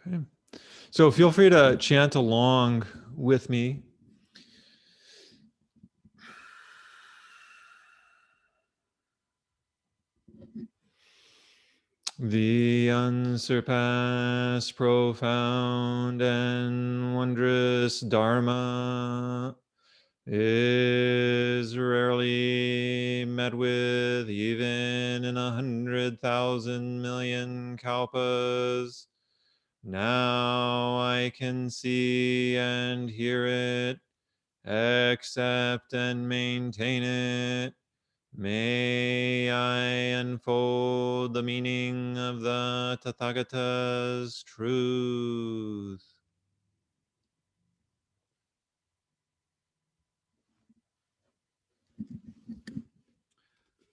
Okay. So feel free to chant along with me. The unsurpassed, profound, and wondrous Dharma is rarely met with even in 100,000 million kalpas. Now I can see and hear it, accept and maintain it. May I unfold the meaning of the Tathagata's truth.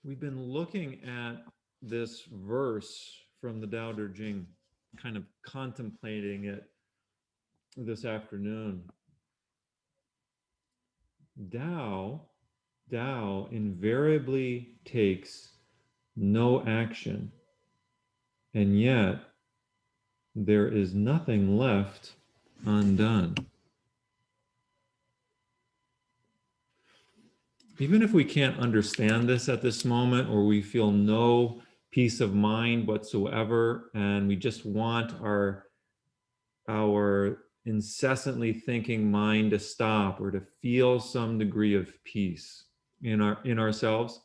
We've been looking at this verse from the Tao Te Ching, kind of contemplating it this afternoon. Tao invariably takes no action, and yet there is nothing left undone. Even if we can't understand this at this moment, or we feel no peace of mind whatsoever, and we just want our incessantly thinking mind to stop, or to feel some degree of peace in ourselves,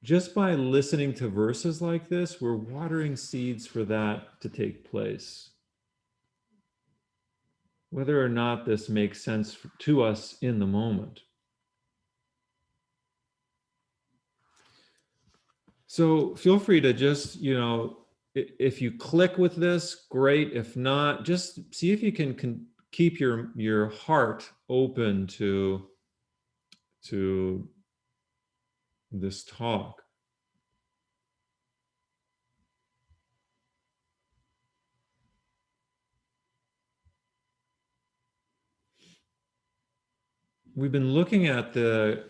just by listening to verses like this, we're watering seeds for that to take place. Whether or not this makes sense to us in the moment. So feel free to just, if you click with this, great. If not, just see if you can keep your heart open to this talk. We've been looking at the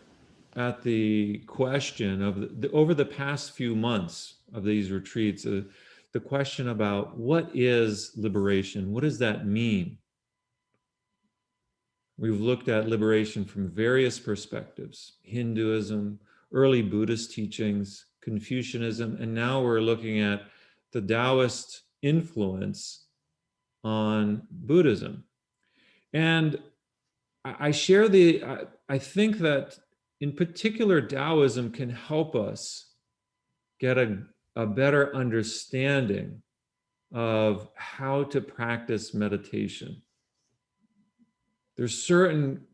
question of over the past few months of these retreats, the question about what is liberation? What does that mean? We've looked at liberation from various perspectives: Hinduism, early Buddhist teachings, Confucianism, and now we're looking at the Daoist influence on Buddhism. And I share I think that in particular, Taoism can help us get a better understanding of how to practice meditation. There's certain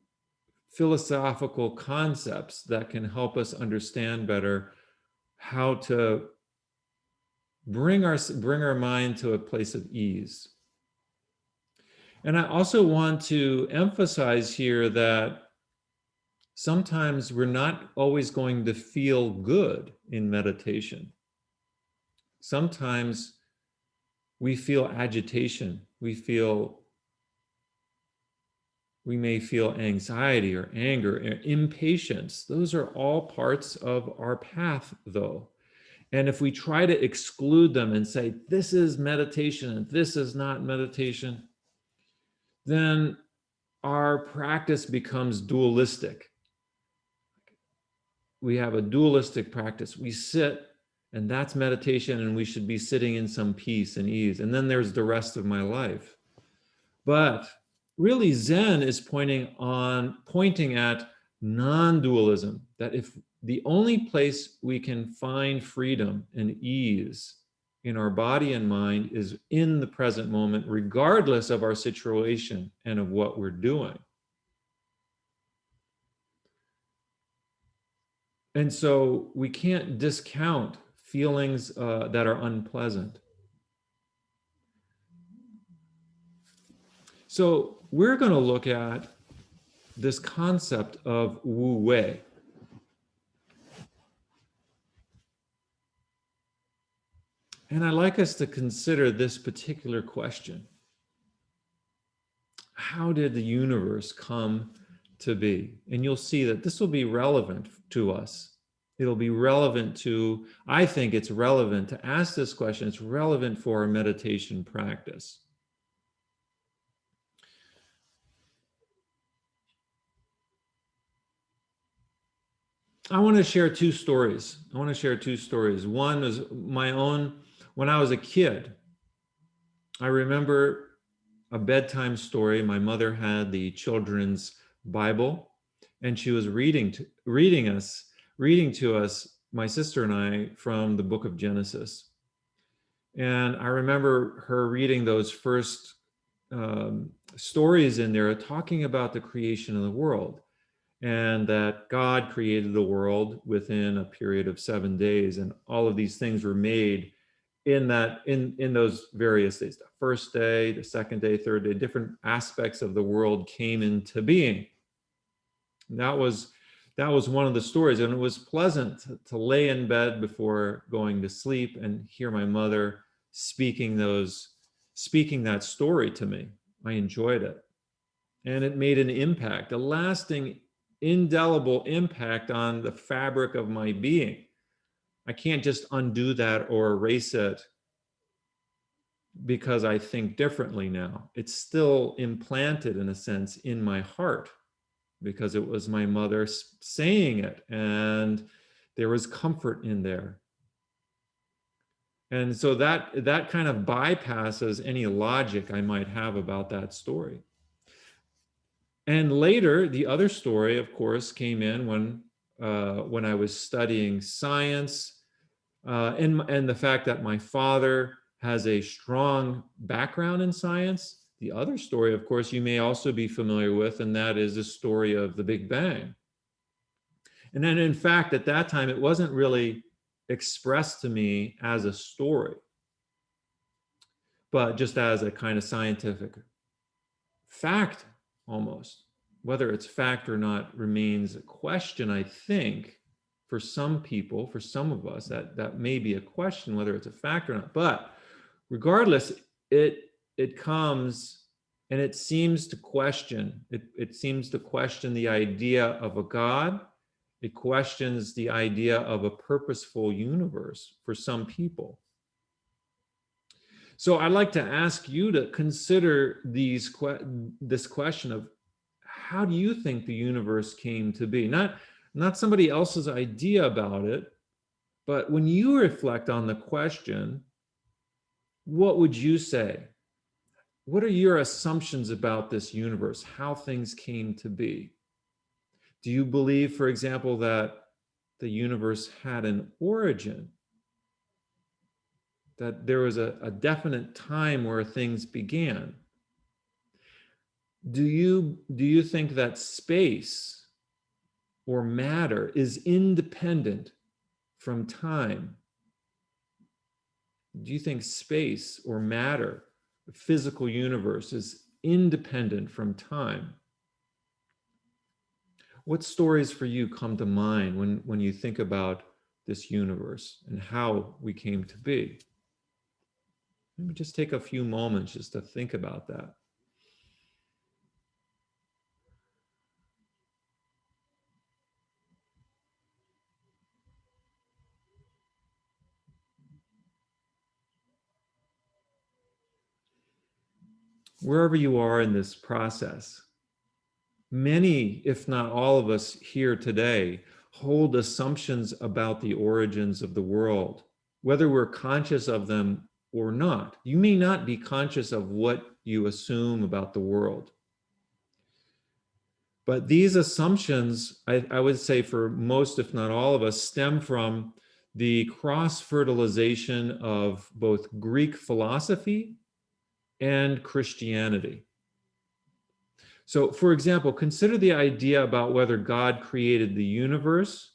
philosophical concepts that can help us understand better how to bring our mind to a place of ease. And I also want to emphasize here that sometimes we're not always going to feel good in meditation. Sometimes we feel agitation, we may feel anxiety or anger or impatience. Those are all parts of our path, though. And if we try to exclude them and say, this is meditation and this is not meditation, then our practice becomes dualistic. We have a dualistic practice. We sit, and that's meditation, and we should be sitting in some peace and ease. And then there's the rest of my life. But really, Zen is pointing at non-dualism, that if the only place we can find freedom and ease in our body and mind is in the present moment, regardless of our situation and of what we're doing. And so we can't discount feelings that are unpleasant. So we're going to look at this concept of wu-wei. And I'd like us to consider this particular question. How did the universe come to be? And you'll see that this will be relevant to us it'll be relevant to, I think it's relevant to ask this question. It's relevant for our meditation practice. I want to share two stories. One is my own. When I was a kid, I remember a bedtime story. My mother had the children's Bible, and she was reading to us, my sister and I, from the book of Genesis. And I remember her reading those first stories in there, talking about the creation of the world, and that God created the world within a period of 7 days, and all of these things were made in those various days. The first day, the second day, third day, different aspects of the world came into being. And that was one of the stories, and it was pleasant to lay in bed before going to sleep and hear my mother speaking that story to me. I enjoyed it, and it made an impact, a lasting, indelible impact on the fabric of my being. I can't just undo that or erase it because I think differently now. It's still implanted, in a sense, in my heart because it was my mother saying it, and there was comfort in there. And so that kind of bypasses any logic I might have about that story. And later, the other story, of course, came in when I was studying science, and the fact that my father has a strong background in science. The other story, of course, you may also be familiar with, and that is the story of the Big Bang. And then, in fact, at that time, it wasn't really expressed to me as a story, but just as a kind of scientific fact almost. Whether it's fact or not remains a question, I think, for some people, for some of us, that may be a question whether it's a fact or not. But regardless, it comes and it seems to question. It seems to question the idea of a God. It questions the idea of a purposeful universe for some people. So I'd like to ask you to consider this question of how do you think the universe came to be? Not somebody else's idea about it, but when you reflect on the question, what would you say? What are your assumptions about this universe, how things came to be? Do you believe, for example, that the universe had an origin? That there was a definite time where things began? Do you think that space or matter is independent from time? Do you think space or matter, the physical universe, is independent from time? What stories for you come to mind when you think about this universe and how we came to be? Maybe just take a few moments just to think about that. Wherever you are in this process, many, if not all of us here today, hold assumptions about the origins of the world, whether we're conscious of them or not. You may not be conscious of what you assume about the world. But these assumptions, I would say for most, if not all of us, stem from the cross-fertilization of both Greek philosophy and Christianity. So, for example, consider the idea about whether God created the universe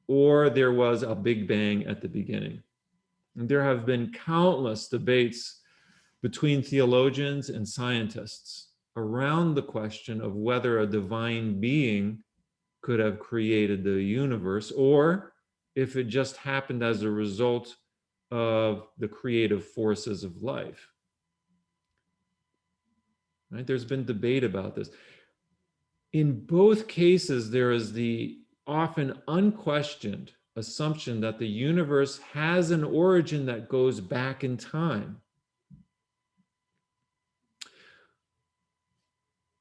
or there was a Big Bang at the beginning. And there have been countless debates between theologians and scientists around the question of whether a divine being could have created the universe or if it just happened as a result of the creative forces of life. Right? There's been debate about this. In both cases, there is the often unquestioned assumption that the universe has an origin that goes back in time.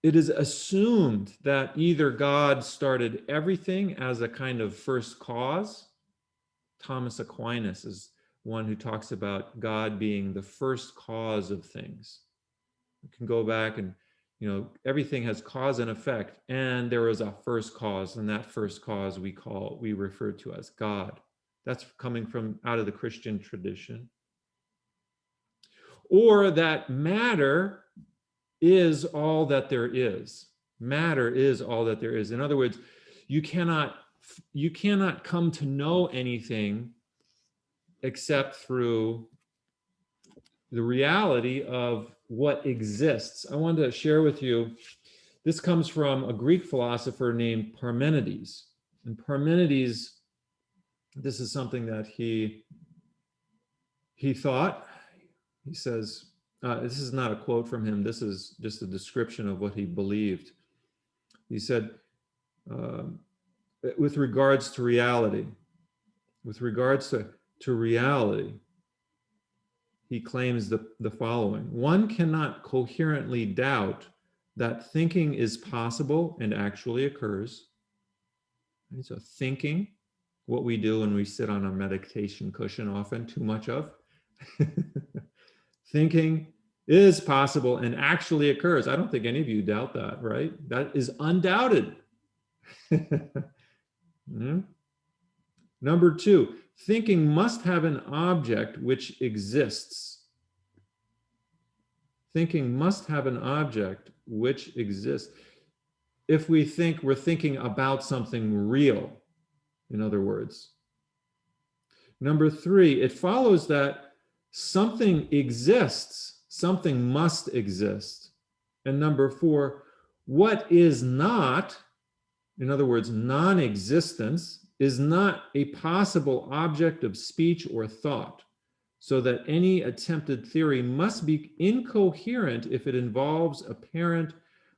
It is assumed that either God started everything as a kind of first cause. Thomas Aquinas is one who talks about God being the first cause of things. You can go back and, everything has cause and effect, and there is a first cause, and that first cause we refer to as God. That's coming from out of the Christian tradition. Or that matter is all that there is. Matter is all that there is. In other words, you cannot come to know anything except through the reality of what exists. I wanted to share with you, this comes from a Greek philosopher named Parmenides. And Parmenides, this is something that he thought. He says, this is not a quote from him, this is just a description of what he believed. He said, with regards to reality, he claims the following: one cannot coherently doubt that thinking is possible and actually occurs. And so thinking, what we do when we sit on a meditation cushion often, too much of, thinking is possible and actually occurs. I don't think any of you doubt that, right? That is undoubted. Number two, thinking must have an object which exists. Thinking must have an object which exists. If we think we're thinking about something real, in other words. Number three, it follows that something exists, something must exist. And number four, what is not, in other words, non-existence, is not a possible object of speech or thought, so that any attempted theory must be incoherent if it involves apparent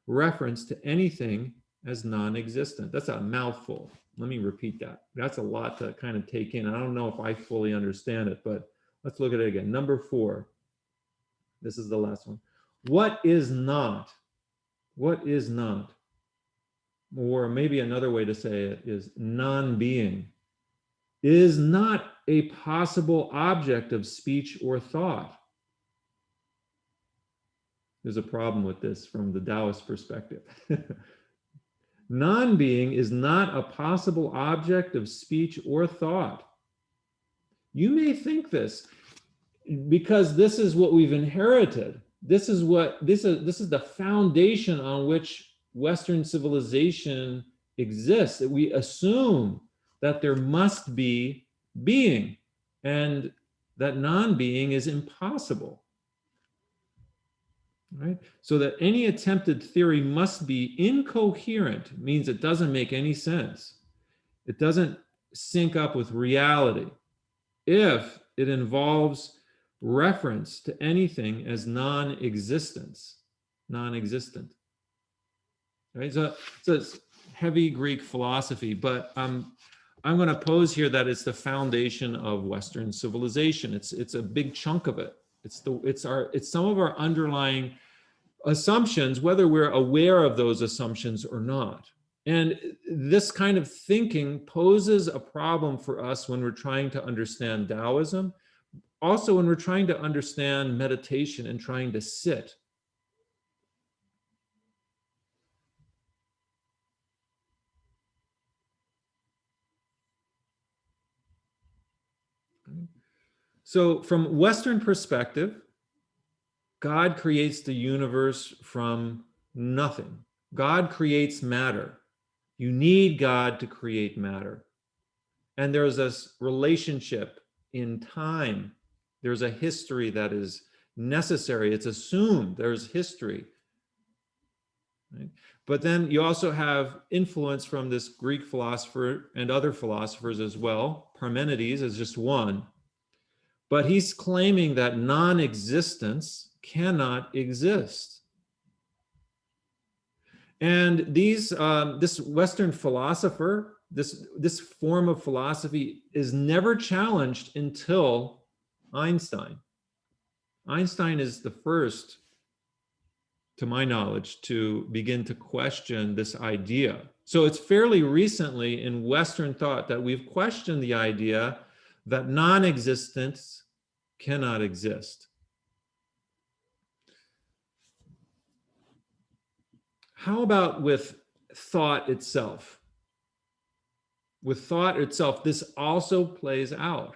reference to anything as non-existent. That's a mouthful. Let me repeat that. That's a lot to kind of take in. I don't know if I fully understand it, but let's look at it again. Number four, this is the last one. What is not? What is not? Or maybe another way to say it is non-being, is not a possible object of speech or thought. There's a problem with this from the Daoist perspective. Non-being is not a possible object of speech or thought. You may think this because this is what we've inherited. This is the foundation on which Western civilization exists, that we assume that there must be being and that non-being is impossible, right? So that any attempted theory must be incoherent, means it doesn't make any sense. It doesn't sync up with reality if it involves reference to anything as non-existent. Right? So it's heavy Greek philosophy, but I'm going to pose here that it's the foundation of Western civilization. It's a big chunk of it. It's some of our underlying assumptions, whether we're aware of those assumptions or not. And this kind of thinking poses a problem for us when we're trying to understand Taoism, also when we're trying to understand meditation and trying to sit. So from Western perspective, God creates the universe from nothing. God creates matter. You need God to create matter. And there's this relationship in time. There's a history that is necessary. It's assumed there's history. Right? But then you also have influence from this Greek philosopher and other philosophers as well. Parmenides is just one. But he's claiming that non-existence cannot exist. And this Western philosopher this form of philosophy is never challenged until Einstein. Einstein is the first, to my knowledge, to begin to question this idea. So it's fairly recently in Western thought that we've questioned the idea that non-existence cannot exist. How about with thought itself? With thought itself, this also plays out.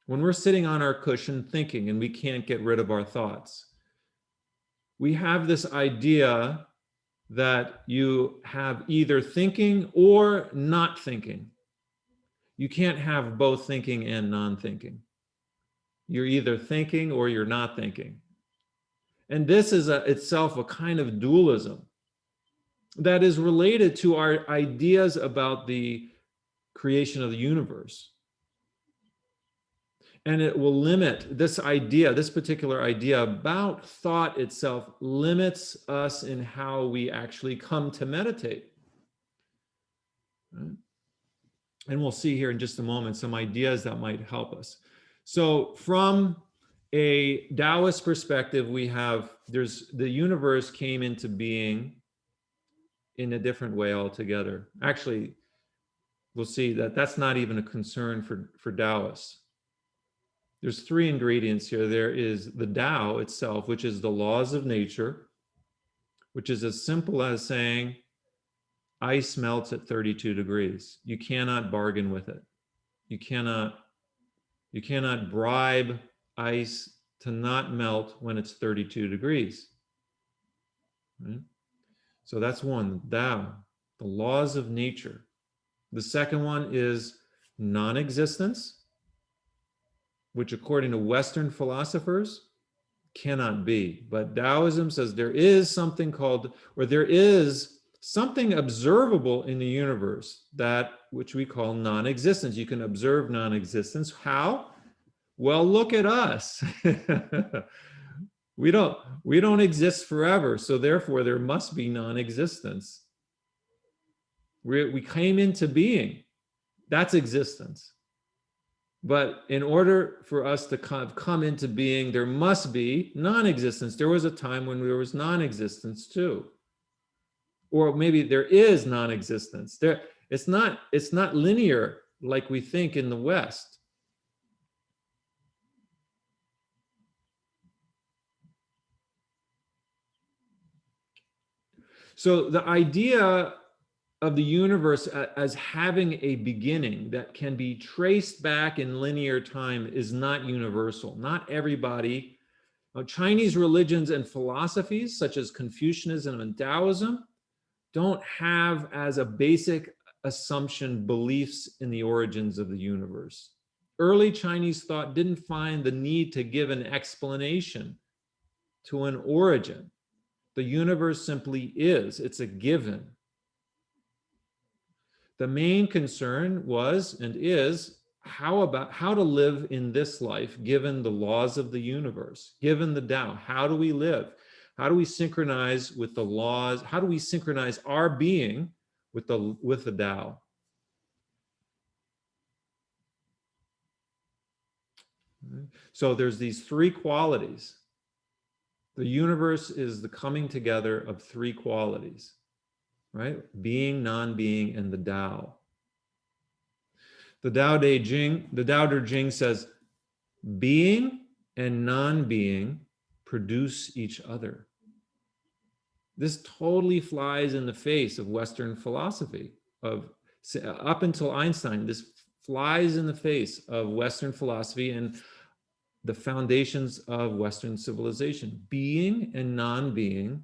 When we're sitting on our cushion thinking and we can't get rid of our thoughts, we have this idea that you have either thinking or not thinking. You can't have both thinking and non-thinking. You're either thinking or you're not thinking. And this is itself a kind of dualism that is related to our ideas about the creation of the universe. And it will limit this idea, this particular idea about thought itself limits us in how we actually come to meditate. Right? And we'll see here in just a moment some ideas that might help us. So from a Daoist perspective, we have, the universe came into being in a different way altogether. Actually, we'll see that that's not even a concern for Daoists. There's three ingredients here. There is the Tao itself, which is the laws of nature, which is as simple as saying ice melts at 32 degrees. You cannot bargain with it. You cannot bribe ice to not melt when it's 32 degrees. Right? So that's one, Tao, the laws of nature. The second one is non-existence, which according to Western philosophers cannot be. But Daoism says there is something called, or there is something observable in the universe, that which we call non-existence. You can observe non-existence. How? Well, look at us. We don't exist forever, so therefore there must be non-existence. We came into being. That's existence. But in order for us to come into being, there must be non-existence. There was a time when there was non-existence too. Or maybe there is non-existence. It's not linear like we think in the West. So the idea of the universe as having a beginning that can be traced back in linear time is not universal. Not everybody. Chinese religions and philosophies such as Confucianism and Daoism don't have as a basic assumption beliefs in the origins of the universe. Early Chinese thought didn't find the need to give an explanation to an origin. The universe simply is. It's a given. The main concern was and is how to live in this life given the laws of the universe, given the Tao. How do we live? How do we synchronize with the laws? How do we synchronize our being with the Tao? So there's these three qualities. The universe is the coming together of three qualities, right? Being, non-being, and the Tao. The Tao Te Ching says, being and non-being produce each other. This totally flies in the face of Western philosophy. Up until Einstein, this flies in the face of Western philosophy and the foundations of Western civilization. Being and non-being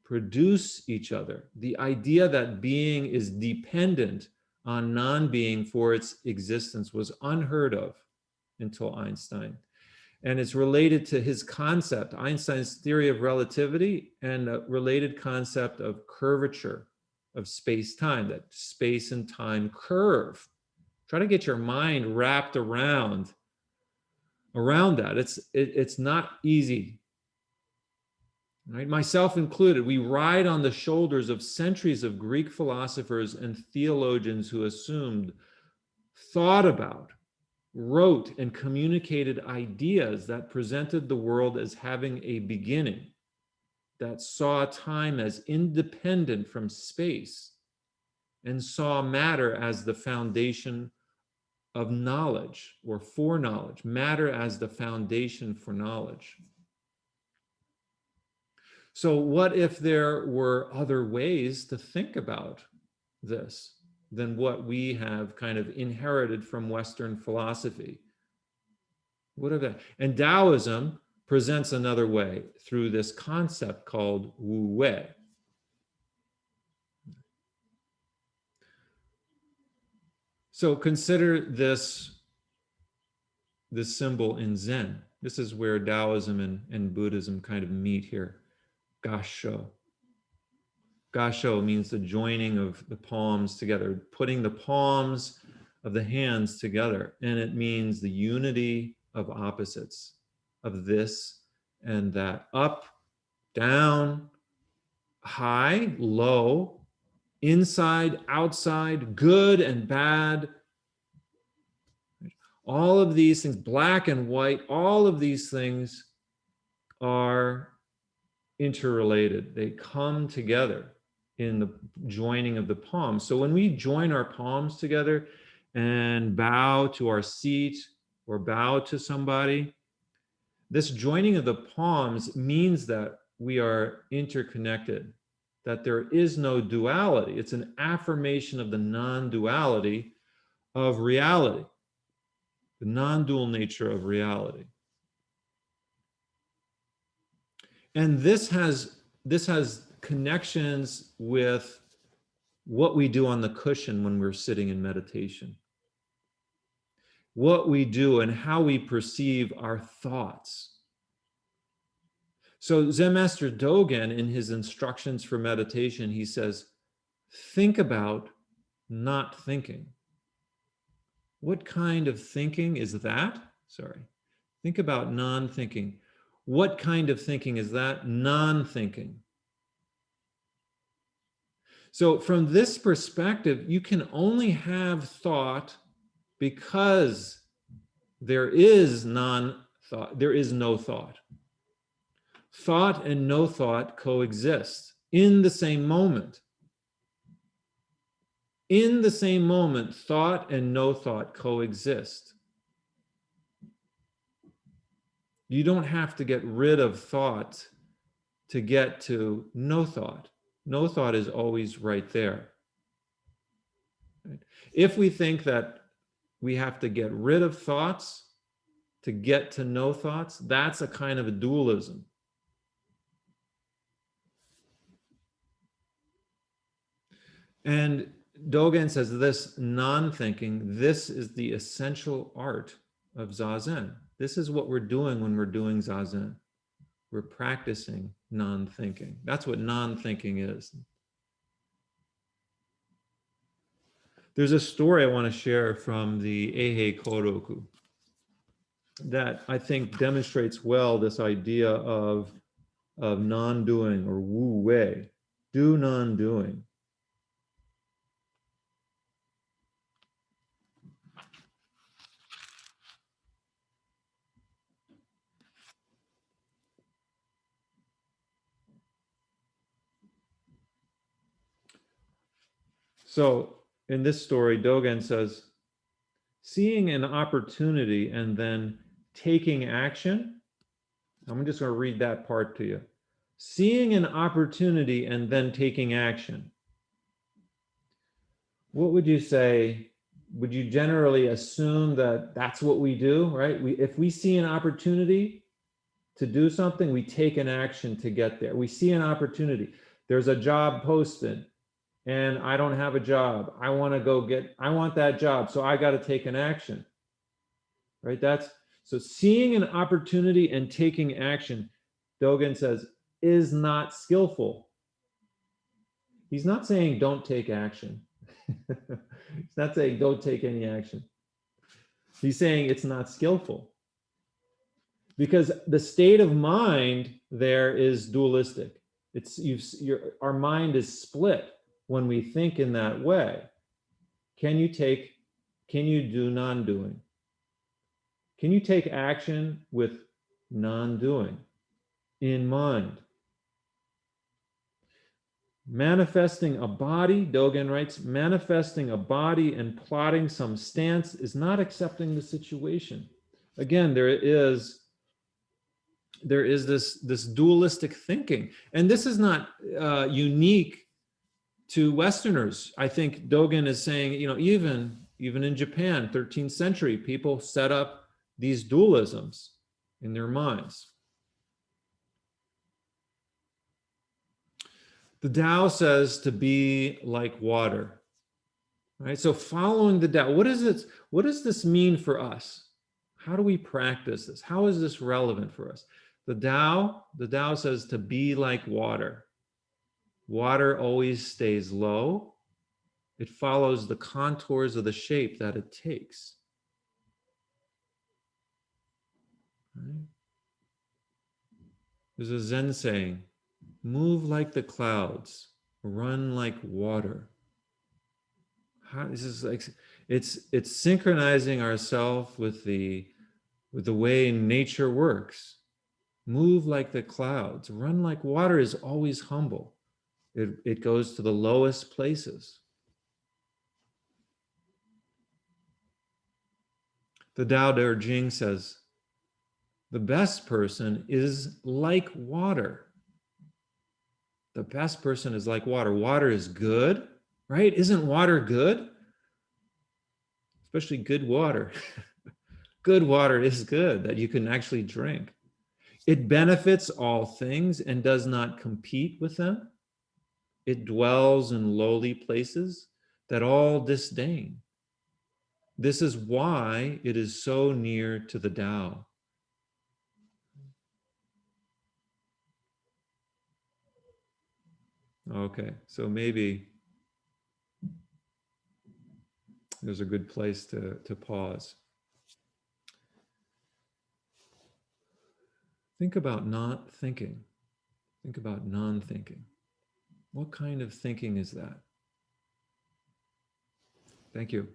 produce each other. The idea that being is dependent on non-being for its existence was unheard of until Einstein. And it's related to his concept, Einstein's theory of relativity, and a related concept of curvature of space-time, that space and time curve. Try to get your mind wrapped around that. It's not easy. right? Myself included, we ride on the shoulders of centuries of Greek philosophers and theologians who assumed, thought about, wrote, and communicated ideas that presented the world as having a beginning, that saw time as independent from space, and saw matter as the foundation of knowledge or for knowledge, matter as the foundation for knowledge. So, what if there were other ways to think about this than what we have kind of inherited from Western philosophy? What of that? And Taoism presents another way through this concept called wu-wei. So consider this symbol in Zen. This is where Taoism and Buddhism kind of meet here. Gasho. Gasho means the joining of the palms together, putting the palms of the hands together. And it means the unity of opposites, of this and that. Up, down, high, low, inside, outside, good and bad. All of these things, black and white, all of these things are interrelated. They come together in the joining of the palms. So when we join our palms together and bow to our seat or bow to somebody, this joining of the palms means that we are interconnected, that there is no duality. It's an affirmation of the non-duality of reality, the non-dual nature of reality. And this has connections with what we do on the cushion when we're sitting in meditation, what we do and how we perceive our thoughts. So Zen Master Dogen, in his instructions for meditation, he says, think about not thinking. What kind of thinking is that? Sorry. Think about non-thinking. What kind of thinking is that? Non-thinking. So from this perspective, you can only have thought because there is non-thought, there is no thought. Thought and no thought coexist in the same moment. In the same moment, thought and no thought coexist. You don't have to get rid of thought to get to no thought. No thought is always right there. Right? If we think that we have to get rid of thoughts to get to no thoughts, that's a kind of a dualism. And Dogen says this non-thinking, this is the essential art of Zazen. This is what we're doing when we're doing Zazen. We're practicing non-thinking. That's what non-thinking is. There's a story I want to share from the Eihei Koroku that I think demonstrates well this idea of non-doing, or wu-wei, do non-doing. So in this story, Dogen says, seeing an opportunity and then taking action. I'm just going to read that part to you. Seeing an opportunity and then taking action. What would you say? Would you generally assume that that's what we do, right? If we see an opportunity to do something, we take an action to get there. We see an opportunity. There's a job posted and I don't have a job. I want that job. So I got to take an action, right? So seeing an opportunity and taking action, Dogen says, is not skillful. He's not saying don't take action. He's not saying don't take any action. He's saying it's not skillful. because the state of mind there is dualistic. Our mind is split when we think in that way. Can you do non-doing? Can you take action with non-doing in mind? Manifesting a body, Dogen writes, manifesting a body and plotting some stance is not accepting the situation. Again, there is this dualistic thinking, and this is not unique to Westerners. I think Dogen is saying, even in Japan, 13th century, people set up these dualisms in their minds. The Tao says to be like water, right? So following the Tao, what does this mean for us? How do we practice this? How is this relevant for us? The Tao says to be like water. Water always stays low. It follows the contours of the shape that it takes. Right? There's a Zen saying, move like the clouds, run like water. This is like, it's synchronizing ourselves with the way nature works. Move like the clouds, run like water is always humble. It goes to the lowest places. The Tao Te Ching says, the best person is like water. The best person is like water. Water is good, right? Isn't water good? Especially good water. Good water is good that you can actually drink. It benefits all things and does not compete with them. It dwells in lowly places that all disdain. This is why it is so near to the Tao. Okay, so maybe there's a good place to pause. Think about not thinking. Think about non-thinking. What kind of thinking is that? Thank you.